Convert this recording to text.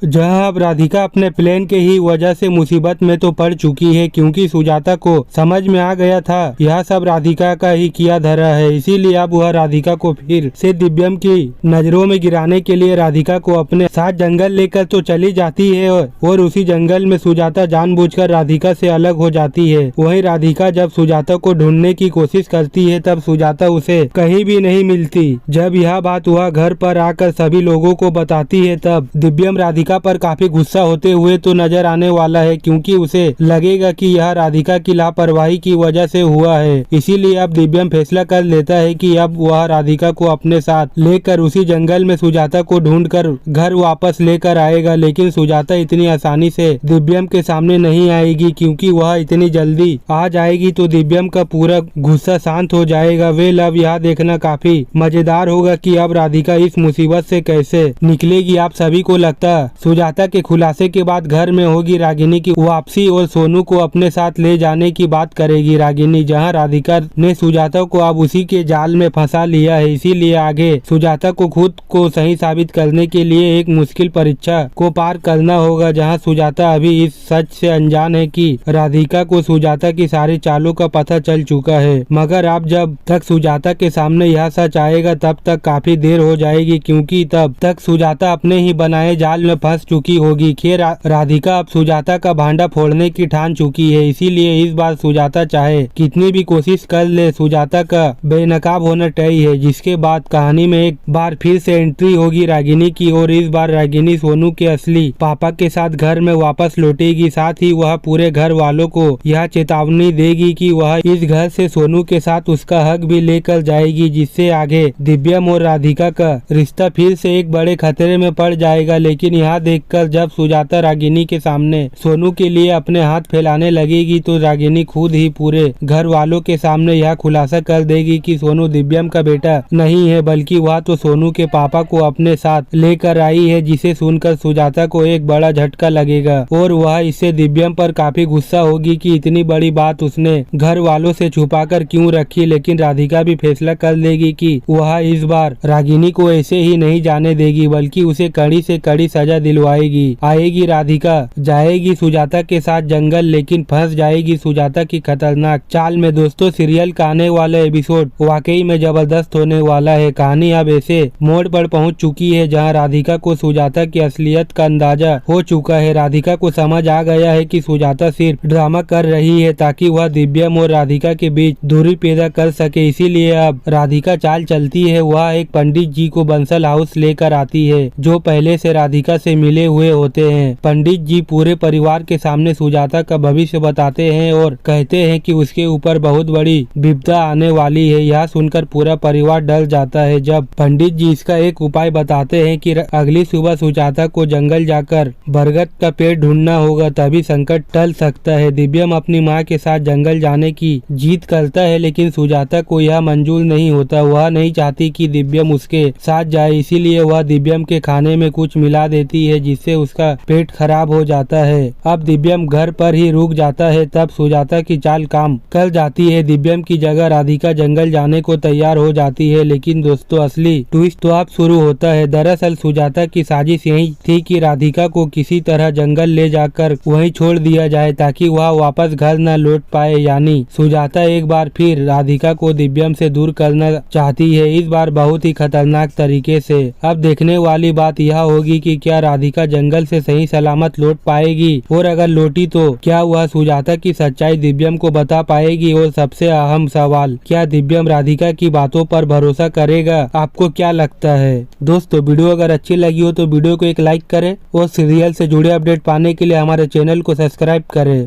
जहां अब राधिका अपने प्लान के ही वजह से मुसीबत में तो पड़ चुकी है, क्योंकि सुजाता को समझ में आ गया था यह सब राधिका का ही किया धरा है। इसीलिए अब वह राधिका को फिर से दिव्यम की नजरों में गिराने के लिए राधिका को अपने साथ जंगल लेकर तो चली जाती है और उसी जंगल में सुजाता जानबूझकर राधिका से अलग हो जाती है। वहीं राधिका जब सुजाता को ढूंढने की कोशिश करती है तब सुजाता उसे कहीं भी नहीं मिलती। जब यह बात वह घर पर आकर सभी लोगों को बताती है तब दिव्यम राधिका पर काफी गुस्सा होते हुए तो नजर आने वाला है, क्योंकि उसे लगेगा कि यह राधिका की लापरवाही की वजह से हुआ है। इसीलिए अब दिव्यम फैसला कर लेता है कि अब वह राधिका को अपने साथ लेकर उसी जंगल में सुजाता को ढूंढकर घर वापस लेकर आएगा। लेकिन सुजाता इतनी आसानी से दिव्यम के सामने नहीं आएगी, क्योंकि वह इतनी जल्दी आ जाएगी तो दिव्यम का पूरा गुस्सा शांत हो जाएगा। वे अब यह देखना काफी मजेदार होगा कि अब राधिका इस मुसीबत से कैसे निकलेगी। आप सभी को लगता सुजाता के खुलासे के बाद घर में होगी रागिनी की वापसी और सोनू को अपने साथ ले जाने की बात करेगी रागिनी, जहां राधिका ने सुजाता को अब उसी के जाल में फंसा लिया है। इसीलिए आगे सुजाता को खुद को सही साबित करने के लिए एक मुश्किल परीक्षा को पार करना होगा, जहां सुजाता अभी इस सच से अनजान है कि राधिका को सुजाता की सारी चालों का पता चल चुका है। मगर अब जब तक सुजाता के सामने यह सच आएगा तब तक काफी देर हो जाएगी, क्योंकि तब तक सुजाता अपने ही बनाए जाल में फंस चुकी होगी। खैर राधिका अब सुजाता का भांडा फोड़ने की ठान चुकी है, इसीलिए इस बार सुजाता चाहे कितनी भी कोशिश कर ले सुजाता का बेनकाब होना तय है। जिसके बाद कहानी में एक बार फिर से एंट्री होगी रागिनी की और इस बार रागिनी सोनू के असली पापा के साथ घर में वापस लौटेगी। साथ ही वह पूरे घर वालों को यह चेतावनी देगी कि वह इस घर से सोनू के साथ उसका हक भी लेकर जाएगी, जिससे आगे दिव्यम और राधिका का रिश्ता फिर से एक बड़े खतरे में पड़ जाएगा। लेकिन यहाँ देखकर जब सुजाता रागिनी के सामने सोनू के लिए अपने हाथ फैलाने लगेगी तो रागिनी खुद ही पूरे घर वालों के सामने यह खुलासा कर देगी कि सोनू दिव्यम का बेटा नहीं है, बल्कि वह तो सोनू के पापा को अपने साथ लेकर आई है। जिसे सुनकर सुजाता को एक बड़ा झटका लगेगा और वह इससे दिव्यम पर काफी गुस्सा होगी कि इतनी बड़ी बात उसने घर वालों से छुपाकर क्यों रखी। लेकिन राधिका भी फैसला कर लेगी कि वह इस बार रागिनी को ऐसे ही नहीं जाने देगी, बल्कि उसे कड़ी से कड़ी सजा दिलवाएगी। आएगी राधिका, जाएगी सुजाता के साथ जंगल, लेकिन फंस जाएगी सुजाता की खतरनाक चाल में। दोस्तों, सीरियल का आने वाला एपिसोड वाकई में जबरदस्त होने वाला है। कहानी अब ऐसे मोड़ पर पहुंच चुकी है जहां राधिका को सुजाता की असलियत का अंदाजा हो चुका है। राधिका को समझ आ गया है कि सुजाता सिर्फ ड्रामा कर रही है ताकि वह दिव्यम और राधिका के बीच दूरी पैदा कर सके। इसीलिए अब राधिका चाल चलती है, वह एक पंडित जी को बंसल हाउस लेकर आती है जो पहले से राधिका से मिले हुए होते हैं। पंडित जी पूरे परिवार के सामने सुजाता का भविष्य बताते हैं और कहते हैं कि उसके ऊपर बहुत बड़ी विपदा आने वाली है। यह सुनकर पूरा परिवार डर जाता है। जब पंडित जी इसका एक उपाय बताते हैं कि अगली सुबह सुजाता को जंगल जाकर बरगद का पेड़ ढूंढना होगा, तभी संकट टल सकता है। दिव्यम अपनी माँ के साथ जंगल जाने की जीत करता है, लेकिन सुजाता को यह मंजूर नहीं होता। वह नहीं चाहती कि दिव्यम उसके साथ जाए, इसीलिए वह दिव्यम के खाने में कुछ मिला देती है जिससे उसका पेट खराब हो जाता है। अब दिव्यम घर पर ही रुक जाता है। तब सुजाता की चाल काम कर जाती है। दिव्यम की जगह राधिका जंगल जाने को तैयार हो जाती है। लेकिन दोस्तों, असली ट्विस्ट तो अब शुरू होता है। दरअसल सुजाता की साजिश यही थी कि राधिका को किसी तरह जंगल ले जाकर वहीं छोड़ दिया जाए ताकि वह वापस घर न लौट पाए। यानी सुजाता एक बार फिर राधिका को दिव्यम से दूर करना चाहती है, इस बार बहुत ही खतरनाक तरीके से। अब देखने वाली बात यह होगी कि क्या राधिका जंगल से सही सलामत लौट पाएगी, और अगर लौटी तो क्या वह सुजाता की सच्चाई दिव्यम को बता पाएगी। और सबसे अहम सवाल, क्या दिव्यम राधिका की बातों पर भरोसा करेगा? आपको क्या लगता है? दोस्तों, वीडियो अगर अच्छी लगी हो तो वीडियो को एक लाइक करें और सीरियल से जुड़े अपडेट पाने के लिए हमारे चैनल को सब्सक्राइब करें।